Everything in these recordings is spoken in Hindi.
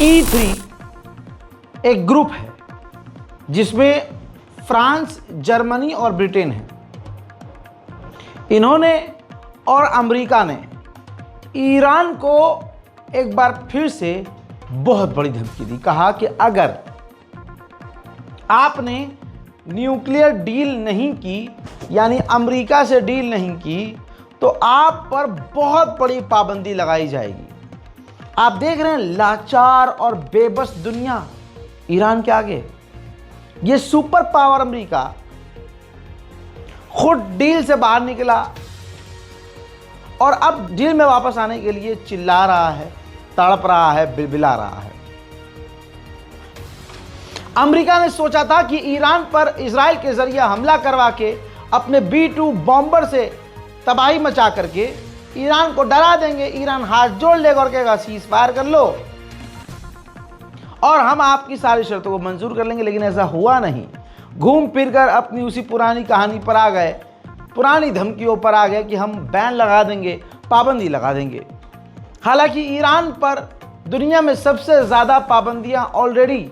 E3 एक ग्रुप है जिसमें फ्रांस, जर्मनी और ब्रिटेन है। इन्होंने और अमेरिका ने ईरान को एक बार फिर से बहुत बड़ी धमकी दी। कहा कि अगर आपने न्यूक्लियर डील नहीं की, यानी अमेरिका से डील नहीं की, तो आप पर बहुत बड़ी पाबंदी लगाई जाएगी। आप देख रहे हैं लाचार और बेबस दुनिया ईरान के आगे। ये सुपर पावर अमेरिका खुद डील से बाहर निकला और अब डील में वापस आने के लिए चिल्ला रहा है, तड़प रहा है, बिलबिला रहा है। अमेरिका ने सोचा था कि ईरान पर इजराइल के जरिए हमला करवा के अपने B-2 बॉम्बर से तबाही मचा करके ईरान को डरा देंगे। ईरान हाथ जोड़ लेगा और कहेगा सीज फायर कर लो और हम आपकी सारी शर्तों को मंजूर कर लेंगे। लेकिन ऐसा हुआ नहीं। घूम फिर कर अपनी उसी पुरानी कहानी पर आ गए, पुरानी धमकियों पर आ गए कि हम बैन लगा देंगे, पाबंदी लगा देंगे। हालांकि ईरान पर दुनिया में सबसे ज़्यादा पाबंदियां ऑलरेडी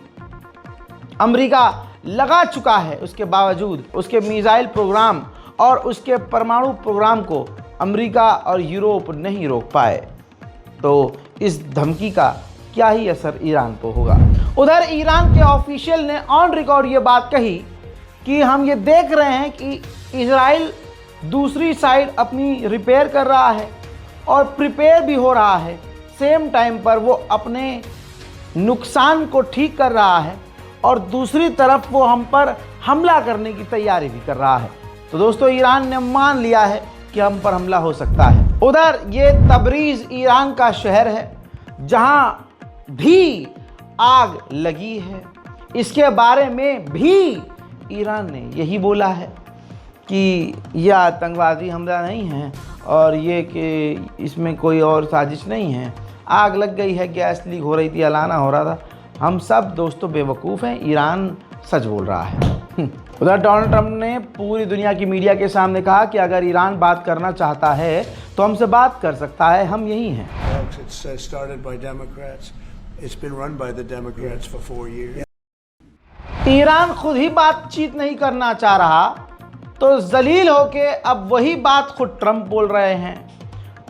अमेरिका लगा चुका है। उसके बावजूद उसके मिसाइल प्रोग्राम और उसके परमाणु प्रोग्राम को अमेरिका और यूरोप नहीं रोक पाए। तो इस धमकी का क्या ही असर ईरान पर होगा। उधर ईरान के ऑफिशियल ने ऑन रिकॉर्ड ये बात कही कि हम ये देख रहे हैं कि इजराइल दूसरी साइड अपनी रिपेयर कर रहा है और प्रिपेयर भी हो रहा है। सेम टाइम पर वो अपने नुकसान को ठीक कर रहा है और दूसरी तरफ वो हम पर हमला करने की तैयारी भी कर रहा है। तो दोस्तों, ईरान ने मान लिया है कि हम पर हमला हो सकता है। उधर ये तबरीज ईरान का शहर है जहां भी आग लगी है। इसके बारे में भी ईरान ने यही बोला है कि यह आतंकवादी हमला नहीं है और ये कि इसमें कोई और साजिश नहीं है। आग लग गई है, गैस लीक हो रही थी, अलाना हो रहा था। हम सब दोस्तों बेवकूफ़ हैं, ईरान सच बोल रहा है। उधर डोनाल्ड ट्रंप ने पूरी दुनिया की मीडिया के सामने कहा कि अगर ईरान बात करना चाहता है तो हमसे बात कर सकता है, हम यही हैं। ईरान खुद ही बातचीत नहीं करना चाह रहा तो जलील होके अब वही बात खुद ट्रंप बोल रहे हैं।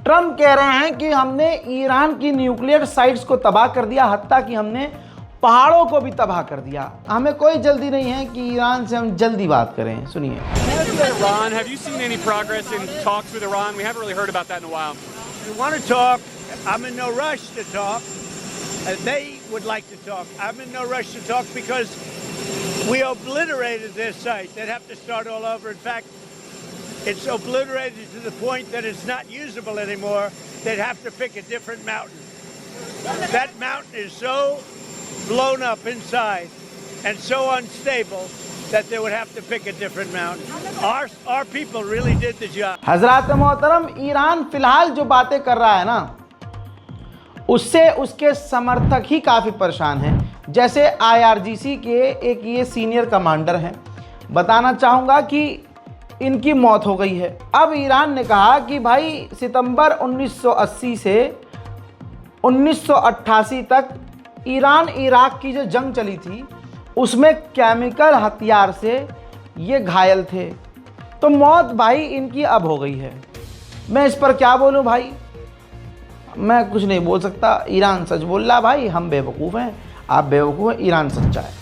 ट्रंप कह रहे हैं कि हमने ईरान की न्यूक्लियर साइट्स को तबाह कर दिया, हत्ता कि हमने पहाड़ों को भी तबाह कर दिया। हमें कोई जल्दी नहीं है कि ईरान से हम जल्दी बात करें। सुनिए। Iran, have you seen any progress in talks with Iran? We haven't really heard about that in a while. If you want to talk, I'm in no rush to talk. They would like to talk. I'm in no rush to talk because we obliterated their site. They'd have to start all over. In fact, it's obliterated to the point that it's not usable anymore. They'd have to pick a different mountain. That mountain is so blown up inside and so unstable that they would have to pick a different mountain. Our people really did the job. हजरात मोहतरम, ईरान फिलहाल जो बातें कर रहा है ना, उससे उसके समर्थक ही काफ़ी परेशान हैं। जैसे IRGC के एक ये सीनियर कमांडर हैं। बताना चाहूँगा कि इनकी मौत हो गई है। अब ईरान ने कहा कि भाई सितंबर 1980 से 1988 तक ईरान इराक की जो जंग चली थी उसमें केमिकल हथियार से ये घायल थे। तो मौत भाई इनकी अब हो गई है। मैं इस पर क्या बोलूँ भाई, मैं कुछ नहीं बोल सकता। ईरान सच बोल रहा भाई, हम बेवकूफ़ हैं, आप बेवकूफ़ हैं, ईरान सच्चा है।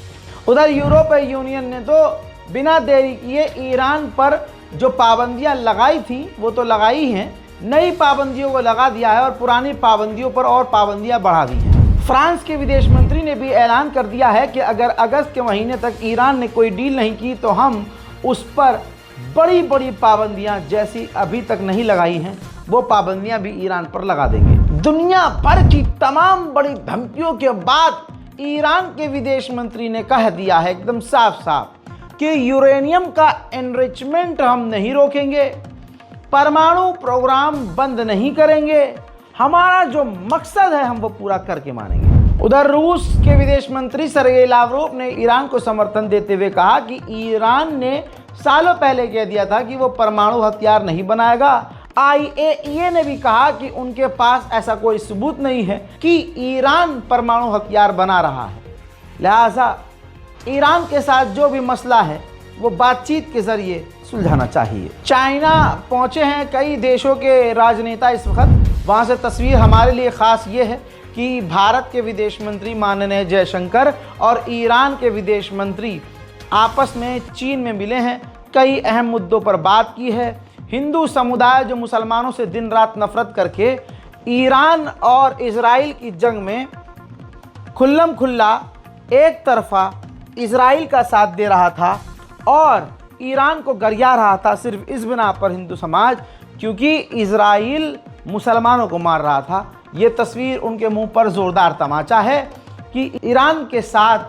उधर यूरोपीय यूनियन ने तो बिना देरी किए ईरान पर जो पाबंदियां लगाई थी वो तो लगाई हैं, नई पाबंदियों को लगा दिया है और पुरानी पाबंदियों पर और पाबंदियां बढ़ा दी हैं। फ्रांस के विदेश मंत्री ने भी ऐलान कर दिया है कि अगर अगस्त के महीने तक ईरान ने कोई डील नहीं की तो हम उस पर बड़ी बड़ी पाबंदियां जैसी अभी तक नहीं लगाई हैं वो पाबंदियां भी ईरान पर लगा देंगे। दुनिया भर की तमाम बड़ी धमकियों के बाद ईरान के विदेश मंत्री ने कह दिया है एकदम साफ साफ कि यूरेनियम का एनरिचमेंट हम नहीं रोकेंगे, परमाणु प्रोग्राम बंद नहीं करेंगे, हमारा जो मकसद है हम वो पूरा करके मानेंगे। उधर रूस के विदेश मंत्री सर्गेई लावरोव ने ईरान को समर्थन देते हुए कहा कि ईरान ने सालों पहले कह दिया था कि वो परमाणु हथियार नहीं बनाएगा, IAEA ने भी कहा कि उनके पास ऐसा कोई सबूत नहीं है कि ईरान परमाणु हथियार बना रहा है। लिहाजा ईरान के साथ जो भी मसला है वो बातचीत के जरिए सुलझाना चाहिए। चाइना पहुंचे हैं कई देशों के राजनेता इस वक्त। वहां से तस्वीर हमारे लिए ख़ास ये है कि भारत के विदेश मंत्री माननीय जयशंकर और ईरान के विदेश मंत्री आपस में चीन में मिले हैं, कई अहम मुद्दों पर बात की है। हिंदू समुदाय जो मुसलमानों से दिन रात नफरत करके ईरान और इजराइल की जंग में खुल्लम खुल्ला एक तरफा इजराइल का साथ दे रहा था और ईरान को गरिया रहा था सिर्फ इस बिना पर हिंदू समाज, क्योंकि इजराइल मुसलमानों को मार रहा था। ये तस्वीर उनके मुंह पर ज़ोरदार तमाचा है कि ईरान के साथ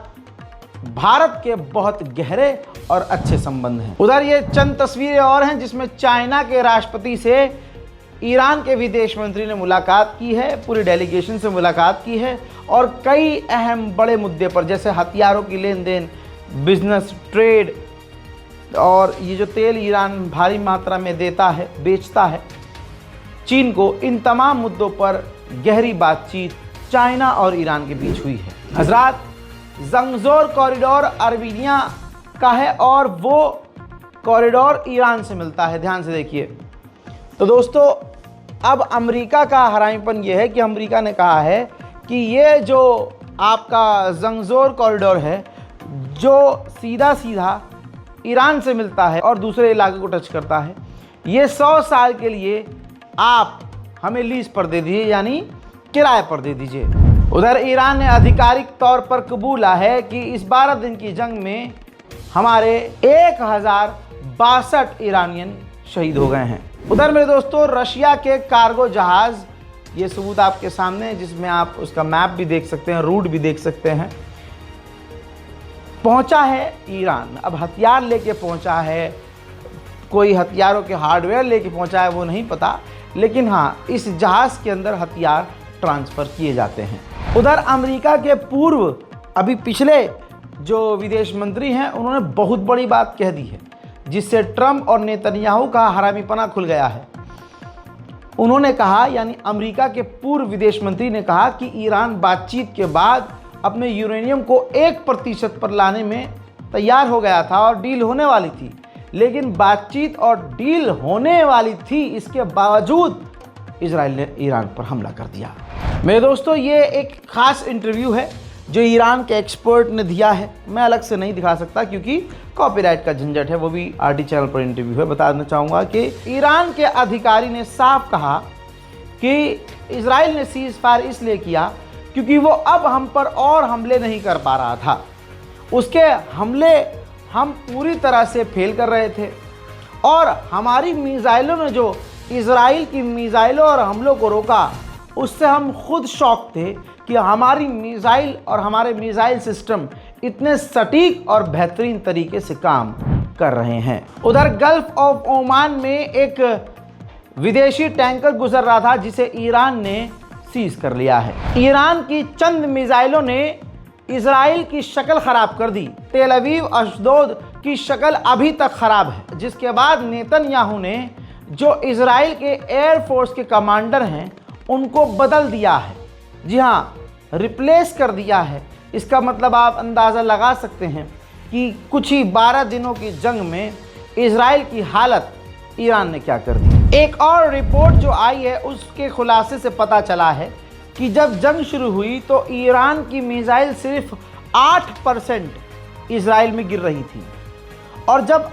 भारत के बहुत गहरे और अच्छे संबंध हैं। उधर ये चंद तस्वीरें और हैं जिसमें चाइना के राष्ट्रपति से ईरान के विदेश मंत्री ने मुलाकात की है, पूरी डेलीगेशन से मुलाकात की है और कई अहम बड़े मुद्दे पर जैसे हथियारों की लेन देन, बिजनेस, ट्रेड और ये जो तेल ईरान भारी मात्रा में देता है, बेचता है चीन को, इन तमाम मुद्दों पर गहरी बातचीत चाइना और ईरान के बीच हुई है। हजरात, जंगजोर कॉरिडोर अर्मीनिया का है और वो कॉरिडोर ईरान से मिलता है। ध्यान से देखिए। तो दोस्तों, अब अमेरिका का हरामीपन ये है कि अमेरिका ने कहा है कि ये जो आपका जंगजोर कॉरिडोर है जो सीधा सीधा ईरान से मिलता है और दूसरे इलाके को टच करता है, ये 100 साल के लिए आप हमें लीज पर दे दीजिए, यानी किराए पर दे दीजिए। उधर ईरान ने आधिकारिक तौर पर कबूला है कि इस 12 दिन की जंग में हमारे 1062 ईरानियन शहीद हो गए हैं। उधर मेरे दोस्तों, रशिया के कार्गो जहाज़, ये सबूत आपके सामने है जिसमें आप उसका मैप भी देख सकते हैं, रूट भी देख सकते हैं, पहुंचा है ईरान। अब हथियार लेके पहुंचा है, कोई हथियारों के हार्डवेयर लेके पहुंचा है वो नहीं पता, लेकिन हाँ, इस जहाज़ के अंदर हथियार ट्रांसफ़र किए जाते हैं। उधर अमेरिका के पूर्व अभी पिछले जो विदेश मंत्री हैं उन्होंने बहुत बड़ी बात कह दी है जिससे ट्रंप और नेतन्याहू का हरामीपना खुल गया है। उन्होंने कहा, यानी अमेरिका के पूर्व विदेश मंत्री ने कहा कि ईरान बातचीत के बाद अपने यूरेनियम को 1% पर लाने में तैयार हो गया था और डील होने वाली थी, लेकिन बातचीत और डील होने वाली थी, इसके बावजूद इजराइल ने ईरान पर हमला कर दिया। मेरे दोस्तों, ये एक ख़ास इंटरव्यू है जो ईरान के एक्सपर्ट ने दिया है। मैं अलग से नहीं दिखा सकता क्योंकि कॉपीराइट का झंझट है, वो भी RT चैनल पर इंटरव्यू है। बता देना चाहूँगा कि ईरान के अधिकारी ने साफ कहा कि इजराइल ने सीज़ फायर इसलिए किया क्योंकि वो अब हम पर और हमले नहीं कर पा रहा था। उसके हमले हम पूरी तरह से फेल कर रहे थे और हमारी मिसाइलों ने जो इजराइल की मिसाइलों और हमलों को रोका, उससे हम खुद शॉक थे कि हमारी मिसाइल और हमारे मिसाइल सिस्टम इतने सटीक और बेहतरीन तरीके से काम कर रहे हैं। उधर गल्फ ऑफ ओमान में एक विदेशी टैंकर गुजर रहा था जिसे ईरान ने सीज कर लिया है। ईरान की चंद मिसाइलों ने इजराइल की शक्ल खराब कर दी। तेल अवीव, अशदोद की शक्ल अभी तक खराब है, जिसके बाद नेतन्याहू ने जो इजराइल के एयरफोर्स के कमांडर हैं उनको बदल दिया है। जी हाँ, रिप्लेस कर दिया है। इसका मतलब आप अंदाज़ा लगा सकते हैं कि कुछ ही 12 दिनों की जंग में इजराइल की हालत ईरान ने क्या कर दी। एक और रिपोर्ट जो आई है उसके खुलासे से पता चला है कि जब जंग शुरू हुई तो ईरान की मिसाइल सिर्फ 8% इजराइल में गिर रही थी और जब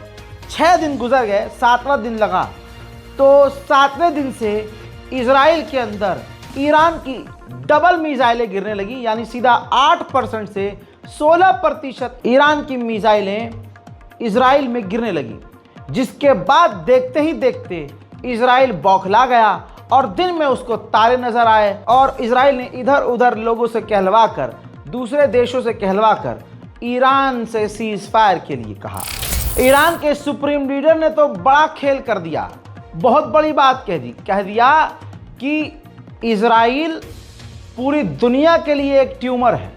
6 दिन गुजर गए, 7वां दिन लगा, तो 7वें दिन से इजराइल के अंदर ईरान की डबल मिसाइलें गिरने लगी, यानी सीधा 8% से 16% ईरान की मिसाइलें इजराइल में गिरने लगी, जिसके बाद देखते ही देखते इजराइल बौखला गया और दिन में उसको तारे नजर आए और इजराइल ने इधर उधर लोगों से कहलवा कर, दूसरे देशों से कहलवा कर ईरान से सीज फायर के लिए कहा। ईरान के सुप्रीम लीडर ने तो बड़ा खेल कर दिया, बहुत बड़ी बात कह दिया कि इजराइल पूरी दुनिया के लिए एक ट्यूमर है।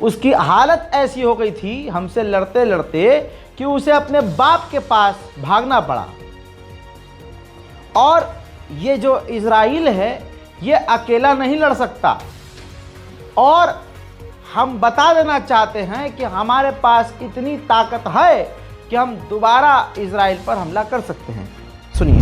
उसकी हालत ऐसी हो गई थी हमसे लड़ते लड़ते कि उसे अपने बाप के पास भागना पड़ा। और ये जो इजराइल है ये अकेला नहीं लड़ सकता। और हम बता देना चाहते हैं कि हमारे पास इतनी ताकत है कि हम दोबारा इजराइल पर हमला कर सकते हैं। सुनिए।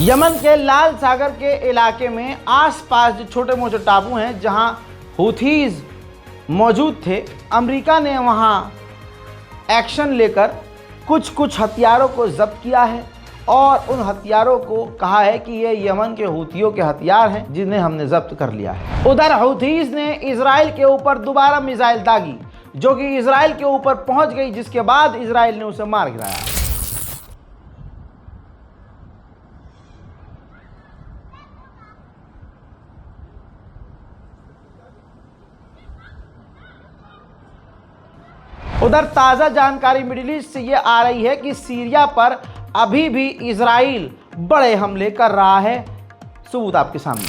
यमन के लाल सागर के इलाके में आसपास जो छोटे मोटे टापू हैं जहां हुथीज मौजूद थे, अमेरिका ने वहां एक्शन लेकर कुछ हथियारों को जब्त किया है और उन हथियारों को कहा है कि ये यमन के हुथियों के हथियार हैं जिन्हें हमने जब्त कर लिया है। उधर हुथीज ने इजराइल के ऊपर दोबारा मिसाइल दागी जो कि इजराइल के ऊपर पहुंच गई, जिसके बाद इजराइल ने उसे मार गिराया। उधर ताज़ा जानकारी मिडिल ईस्ट से ये आ रही है कि सीरिया पर अभी भी इजराइल बड़े हमले कर रहा है। सबूत आपके सामने।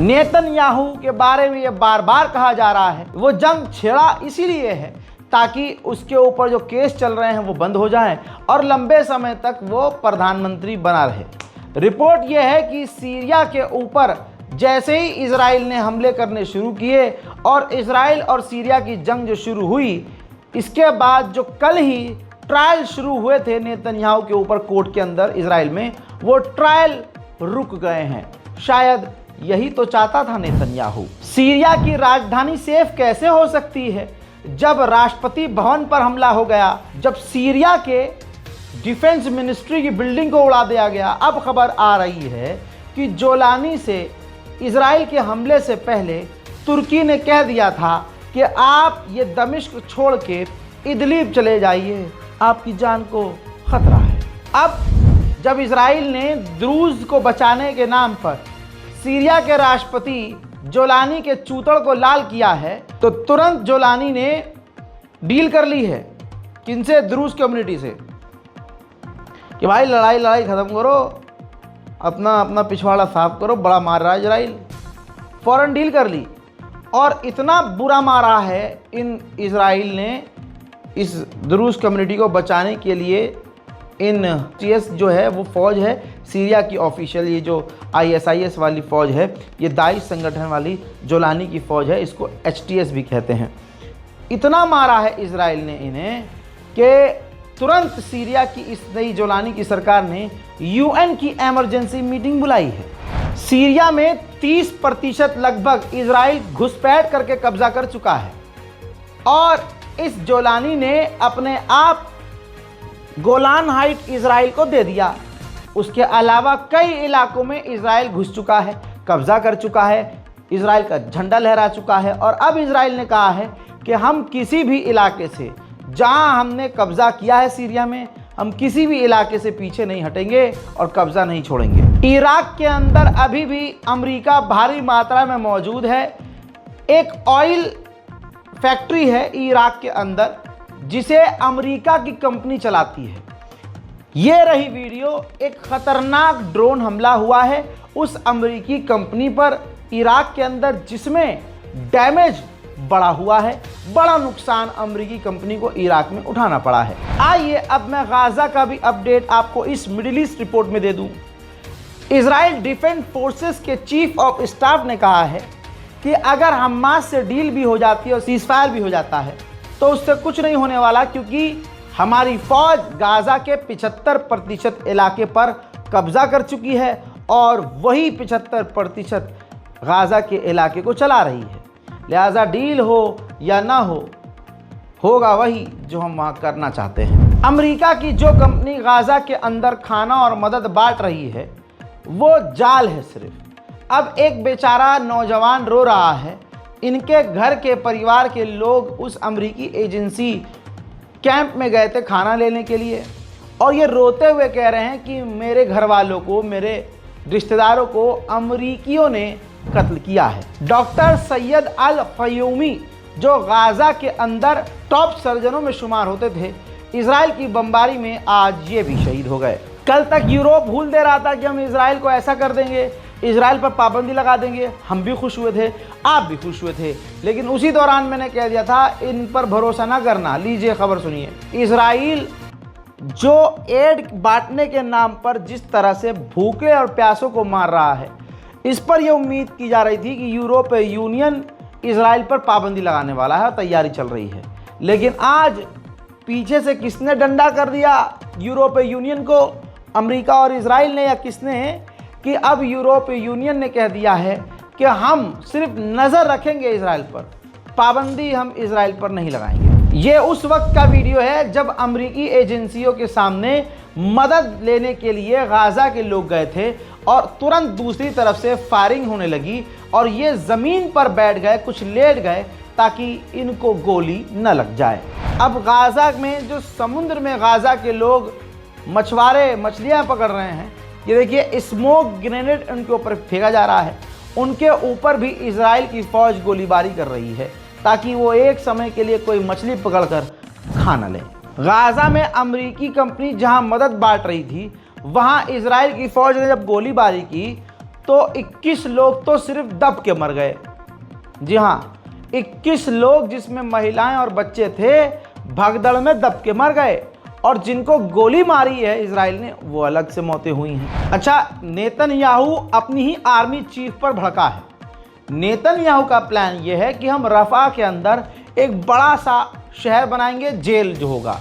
नेतन्याहू के बारे में ये बार बार कहा जा रहा है वो जंग छेड़ा इसीलिए है ताकि उसके ऊपर जो केस चल रहे हैं वो बंद हो जाएं और लंबे समय तक वो प्रधानमंत्री बना रहे। रिपोर्ट ये है कि सीरिया के ऊपर जैसे ही इजराइल ने हमले करने शुरू किए और इजराइल और सीरिया की जंग जो शुरू हुई, इसके बाद जो कल ही ट्रायल शुरू हुए थे नेतन्याहू के ऊपर कोर्ट के अंदर इजराइल में, वो ट्रायल रुक गए हैं। शायद यही तो चाहता था नेतन्याहू। सीरिया की राजधानी सेफ कैसे हो सकती है जब राष्ट्रपति भवन पर हमला हो गया, जब सीरिया के डिफेंस मिनिस्ट्री की बिल्डिंग को उड़ा दिया गया। अब खबर आ रही है कि जोलानी से इजराइल के हमले से पहले तुर्की ने कह दिया था कि आप ये दमिश्क छोड़ के इदलिब चले जाइए, आपकी जान को खतरा है। अब जब इजराइल ने द्रूज को बचाने के नाम पर सीरिया के राष्ट्रपति जोलानी के चूतड़ को लाल किया है, तो तुरंत जोलानी ने डील कर ली है किनसे? द्रूज कम्युनिटी से कि भाई लड़ाई ख़त्म करो, अपना पिछवाड़ा साफ करो, बड़ा मार रहा है इजराइल। फ़ौरन डील कर ली और इतना बुरा मारा है इन इजराइल ने इस द्रूज कम्युनिटी को बचाने के लिए। इन TS जो है वो फ़ौज है सीरिया की ऑफिशियल, ये जो ISIS वाली फ़ौज है, ये दाइश संगठन वाली जोलानी की फ़ौज है, इसको HTS भी कहते हैं। इतना मारा है इजराइल ने इन्हें कि तुरंत सीरिया की इस नई जोलानी की सरकार ने UN की एमरजेंसी मीटिंग बुलाई है। सीरिया में 30% लगभग इजराइल घुसपैठ करके कब्जा कर चुका है और इस जोलानी ने अपने आप गोलान हाइट इजराइल को दे दिया। उसके अलावा कई इलाकों में इजराइल घुस चुका है, कब्जा कर चुका है, इजराइल का झंडा लहरा चुका है। और अब इजराइल ने कहा है कि हम किसी भी इलाके से जहां हमने कब्जा किया है सीरिया में, हम किसी भी इलाके से पीछे नहीं हटेंगे और कब्जा नहीं छोड़ेंगे। इराक के अंदर अभी भी अमेरिका भारी मात्रा में मौजूद है। एक ऑयल फैक्ट्री है इराक के अंदर जिसे अमेरिका की कंपनी चलाती है। ये रही वीडियो, एक खतरनाक ड्रोन हमला हुआ है उस अमेरिकी कंपनी पर इराक के अंदर, जिसमें डैमेज बड़ा हुआ है, बड़ा नुकसान अमेरिकी कंपनी को इराक में उठाना पड़ा है। आइए अब मैं गाजा का भी अपडेट आपको इस मिडिल ईस्ट रिपोर्ट में दे दूं। इजराइल डिफेंस फोर्सेस के चीफ ऑफ स्टाफ ने कहा है कि अगर हमास से डील भी हो जाती है और सीजफायर भी हो जाता है तो उससे कुछ नहीं होने वाला, क्योंकि हमारी फौज गाजा के 75% इलाके पर कब्जा कर चुकी है और वही 75% गाजा के इलाके को चला रही है। लिहाजा डील हो या ना हो, होगा वही जो हम वहाँ करना चाहते हैं। अमेरिका की जो कंपनी गाजा के अंदर खाना और मदद बांट रही है वो जाल है सिर्फ। अब एक बेचारा नौजवान रो रहा है, इनके घर के परिवार के लोग उस अमेरिकी एजेंसी कैंप में गए थे खाना लेने के लिए और ये रोते हुए कह रहे हैं कि मेरे घर वालों को, मेरे रिश्तेदारों को अमेरिकियों ने कत्ल किया है। डॉक्टर सैयद अल फयूमी जो गाजा के अंदर टॉप सर्जनों में शुमार होते थे, इजराइल की बमबारी में आज ये भी शहीद हो गए। कल तक यूरोप भूल दे रहा था कि हम इजराइल को ऐसा कर देंगे, इजराइल पर पाबंदी लगा देंगे। हम भी खुश हुए थे, आप भी खुश हुए थे, लेकिन उसी दौरान मैंने कह दिया था इन पर भरोसा ना करना। लीजिए खबर सुनिए। इजराइल जो एड बांटने के नाम पर जिस तरह से भूखे और प्यासों को मार रहा है, इस पर यह उम्मीद की जा रही थी कि यूरोपीय यूनियन इजराइल पर पाबंदी लगाने वाला है और तैयारी चल रही है। लेकिन आज पीछे से किसने डंडा कर दिया यूरोपीय यूनियन को? अमेरिका और इजराइल ने, या किसने? कि अब यूरोपीय यूनियन ने कह दिया है कि हम सिर्फ नज़र रखेंगे इजराइल पर, पाबंदी हम इजराइल पर नहीं लगाएंगे। ये उस वक्त का वीडियो है जब अमेरिकी एजेंसियों के सामने मदद लेने के लिए गाजा के लोग गए थे और तुरंत दूसरी तरफ से फायरिंग होने लगी और ये ज़मीन पर बैठ गए, कुछ लेट गए ताकि इनको गोली न लग जाए। अब गाजा में जो समुद्र में गाजा के लोग मछुआरे मछलियाँ पकड़ रहे हैं, ये देखिए स्मोक ग्रेनेड उनके ऊपर फेंका जा रहा है। उनके ऊपर भी इजराइल की फ़ौज गोलीबारी कर रही है ताकि वो एक समय के लिए कोई मछली पकड़कर खा न ले। गाजा में अमेरिकी कंपनी जहां मदद बांट रही थी, वहां इजराइल की फ़ौज ने जब गोलीबारी की तो 21 लोग तो सिर्फ दब के मर गए। जी हाँ, 21 लोग जिसमें महिलाएं और बच्चे थे भगदड़ में दब के मर गए और जिनको गोली मारी है इजराइल ने वो अलग से मौतें हुई हैं। अच्छा, नेतन्याहू अपनी ही आर्मी चीफ पर भड़का है। नेतन्याहू का प्लान यह है कि हम रफा के अंदर एक बड़ा सा शहर बनाएंगे, जेल जो होगा।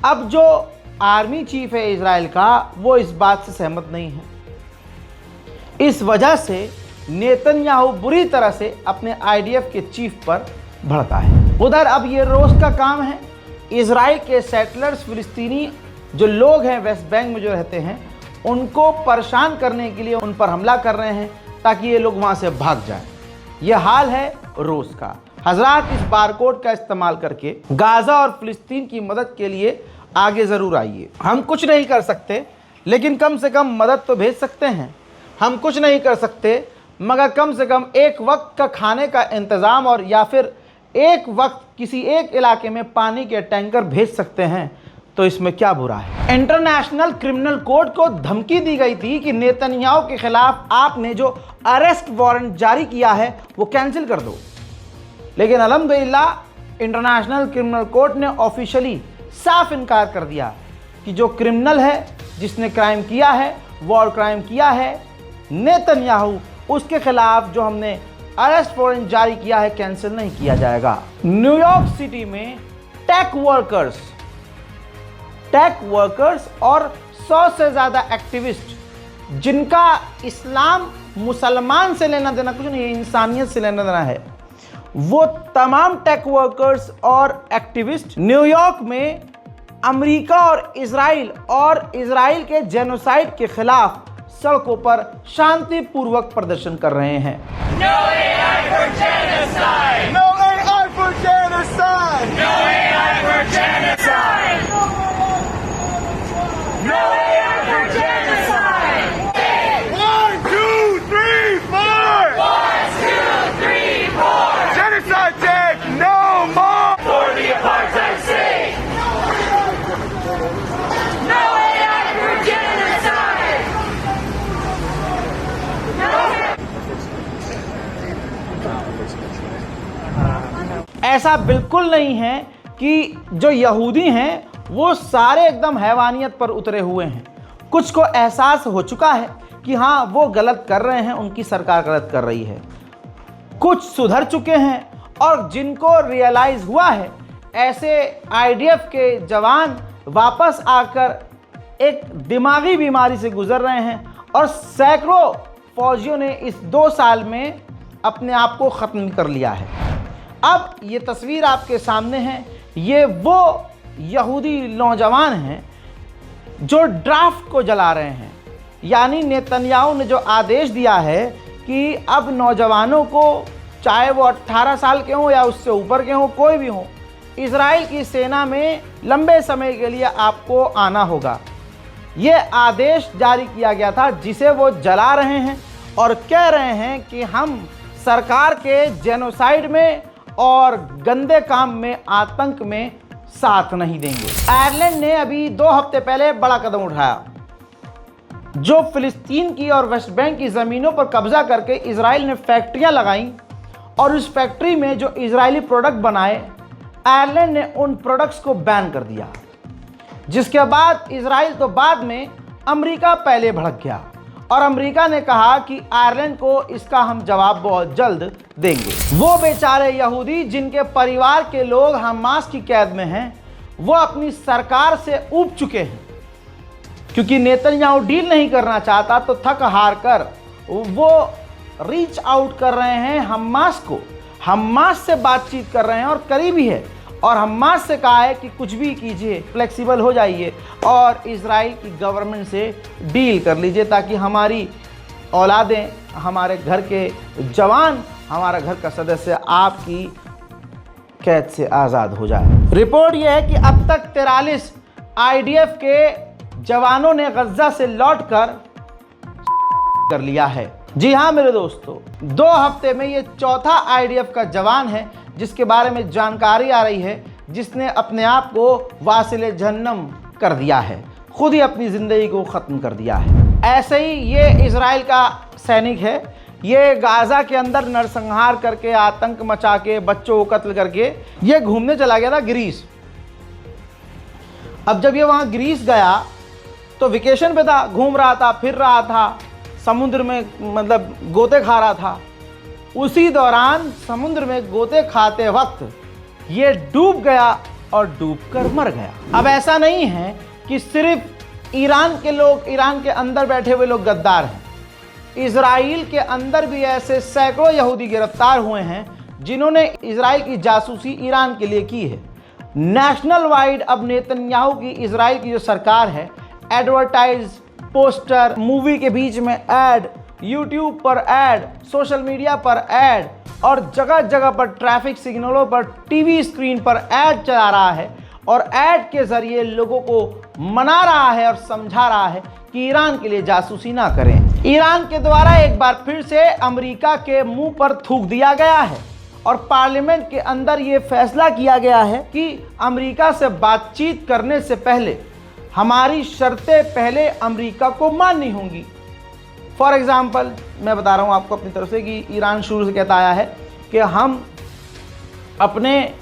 अब जो आर्मी चीफ है इजराइल का, वो इस बात से सहमत नहीं है। इस वजह से नेतन्याहू बुरी तरह से अपने आईडीएफ के चीफ पर भड़का है। उधर अब ये रोज का काम है, इजराइल के सेटलर्स फिलिस्तीनी जो लोग हैं वेस्ट बैंक में जो रहते हैं, उनको परेशान करने के लिए उन पर हमला कर रहे हैं ताकि ये लोग वहाँ से भाग जाएं। यह हाल है रोज का। हजरात, इस बारकोड का इस्तेमाल करके गाजा और फिलिस्तीन की मदद के लिए आगे ज़रूर आइए। हम कुछ नहीं कर सकते, लेकिन कम से कम मदद तो भेज सकते हैं। हम कुछ नहीं कर सकते, मगर कम से कम एक वक्त का खाने का इंतज़ाम और या फिर एक वक्त किसी एक इलाके में पानी के टैंकर भेज सकते हैं, तो इसमें क्या बुरा है। इंटरनेशनल क्रिमिनल कोर्ट को धमकी दी गई थी कि नेतन्याहू के खिलाफ आपने जो अरेस्ट वारंट जारी किया है वो कैंसिल कर दो, लेकिन अल्हम्दुलिल्लाह इंटरनेशनल क्रिमिनल कोर्ट ने ऑफिशियली साफ इनकार कर दिया कि जो क्रिमिनल है, जिसने क्राइम किया है, वॉर क्राइम किया है, नेतन्याहू, उसके खिलाफ जो हमने अरेस्ट वारंट जारी किया है कैंसिल नहीं किया जाएगा। न्यूयॉर्क सिटी में टेक वर्कर्स और 100 से ज़्यादा एक्टिविस्ट, जिनका इस्लाम मुसलमान से लेना देना कुछ नहीं है, इंसानियत से लेना देना है, वो तमाम टेक वर्कर्स और एक्टिविस्ट न्यूयॉर्क में अमेरिका और इजराइल के जेनोसाइड के खिलाफ सड़कों पर शांतिपूर्वक प्रदर्शन कर रहे हैं। No AI for genocide! No AI for genocide! No AI for genocide! No AI for genocide! 1, 2, 3, 4! 1, 2, 3, 4! Genocide dead, no more! For the apartheid state! No AI for genocide! No. ऐसा बिल्कुल नहीं है कि जो यहूदी हैं वो सारे एकदम हैवानियत पर उतरे हुए हैं। कुछ को एहसास हो चुका है कि हाँ वो गलत कर रहे हैं, उनकी सरकार गलत कर रही है। कुछ सुधर चुके हैं और जिनको रियलाइज़ हुआ है, ऐसे आईडीएफ के जवान वापस आकर एक दिमागी बीमारी से गुजर रहे हैं और सैकड़ों फौजियों ने इस 2 साल में अपने आप को ख़त्म कर लिया है। अब ये तस्वीर आपके सामने है, ये वो यहूदी नौजवान हैं जो ड्राफ्ट को जला रहे हैं। यानी नेतन्याहू ने जो आदेश दिया है कि अब नौजवानों को, चाहे वो 18 साल के हों या उससे ऊपर के हों, कोई भी हों, इजराइल की सेना में लंबे समय के लिए आपको आना होगा। ये आदेश जारी किया गया था जिसे वो जला रहे हैं और कह रहे हैं कि हम सरकार के जेनोसाइड में और गंदे काम में, आतंक में साथ नहीं देंगे। आयरलैंड ने अभी 2 हफ्ते पहले बड़ा कदम उठाया, जो फिलिस्तीन की और वेस्ट बैंक की ज़मीनों पर कब्जा करके इजराइल ने फैक्ट्रियां लगाई और उस फैक्ट्री में जो इजरायली प्रोडक्ट बनाए, आयरलैंड ने उन प्रोडक्ट्स को बैन कर दिया। जिसके बाद इजराइल तो बाद में, अमेरिका पहले भड़क गया और अमेरिका ने कहा कि आयरलैंड को इसका हम जवाब बहुत जल्द देंगे। वो बेचारे यहूदी जिनके परिवार के लोग हमास की कैद में हैं, वो अपनी सरकार से ऊब चुके हैं, क्योंकि नेतन्याहू डील नहीं करना चाहता तो थक हार कर वो रीच आउट कर रहे हैं हमास को, हमास से बातचीत कर रहे हैं और करीबी है, और हमास से कहा है कि कुछ भी कीजिए, फ्लेक्सिबल हो जाइए और इजराइल की गवर्नमेंट से डील कर लीजिए ताकि हमारी औलादें, हमारे घर के जवान, हमारा घर का सदस्य आपकी कैद से आज़ाद हो जाए। रिपोर्ट यह है कि अब तक 43 आईडीएफ के जवानों ने गज्जा से लौटकर कर लिया है। जी हाँ मेरे दोस्तों, 2 हफ्ते में ये 4था आईडीएफ का जवान है जिसके बारे में जानकारी आ रही है, जिसने अपने आप को वासिले जहन्नम कर दिया है, खुद ही अपनी ज़िंदगी को ख़त्म कर दिया है। ऐसे ही ये इजराइल का सैनिक है, ये गाज़ा के अंदर नरसंहार करके, आतंक मचा के, बच्चों को कत्ल करके ये घूमने चला गया था ग्रीस। अब जब ये वहाँ ग्रीस गया तो वेकेशन पे था, घूम रहा था, फिर रहा था, समुद्र में मतलब गोते खा रहा था। उसी दौरान समुद्र में गोते खाते वक्त ये डूब गया और डूबकर मर गया। अब ऐसा नहीं है कि सिर्फ ईरान के लोग, ईरान के अंदर बैठे हुए लोग गद्दार हैं। इजराइल के अंदर भी ऐसे सैकड़ों यहूदी गिरफ्तार हुए हैं जिन्होंने इजराइल की जासूसी ईरान के लिए की है। नेशनल वाइड अब नेतन्याहू की इजराइल की जो सरकार है, एडवर्टाइज, पोस्टर, मूवी के बीच में ऐड, यूट्यूब पर ऐड, सोशल मीडिया पर ऐड और जगह जगह पर ट्रैफिक सिग्नलों पर, टीवी स्क्रीन पर ऐड चला रहा है और ऐड के ज़रिए लोगों को मना रहा है और समझा रहा है कि ईरान के लिए जासूसी ना करें। ईरान के द्वारा एक बार फिर से अमेरिका के मुंह पर थूक दिया गया है और पार्लियामेंट के अंदर ये फैसला किया गया है कि अमेरिका से बातचीत करने से पहले हमारी शर्तें पहले अमेरिका को माननी होंगी। फॉर एग्ज़ाम्पल मैं बता रहा हूँ आपको अपनी तरफ से कि ईरान शुरू से कहता आया है कि हम अपने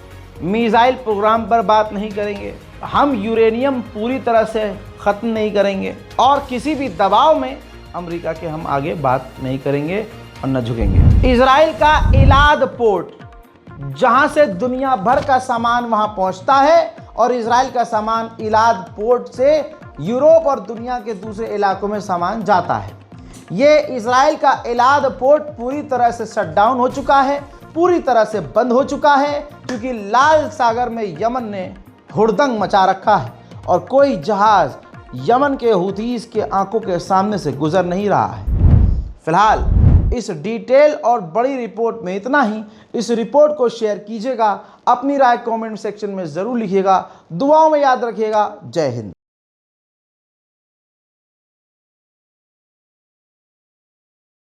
मिसाइल प्रोग्राम पर बात नहीं करेंगे, हम यूरेनियम पूरी तरह से ख़त्म नहीं करेंगे और किसी भी दबाव में अमेरिका के हम आगे बात नहीं करेंगे और न झुकेंगे। इजराइल का इलाद पोर्ट, जहाँ से दुनिया भर का सामान वहाँ पहुँचता है और इजराइल का सामान इलाद पोर्ट से यूरोप और दुनिया के दूसरे इलाकों में सामान जाता है। ये इजराइल का इलाद पोर्ट पूरी तरह से शट डाउन हो चुका है, पूरी तरह से बंद हो चुका है, क्योंकि लाल सागर में यमन ने हुड़दंग मचा रखा है और कोई जहाज़ यमन के हूथीज़ के आंखों के सामने से गुजर नहीं रहा है। फिलहाल इस डिटेल और बड़ी रिपोर्ट में इतना ही। इस रिपोर्ट को शेयर कीजिएगा, अपनी राय कमेंट सेक्शन में ज़रूर लिखिएगा, दुआओं में याद रखिएगा। जय हिंद।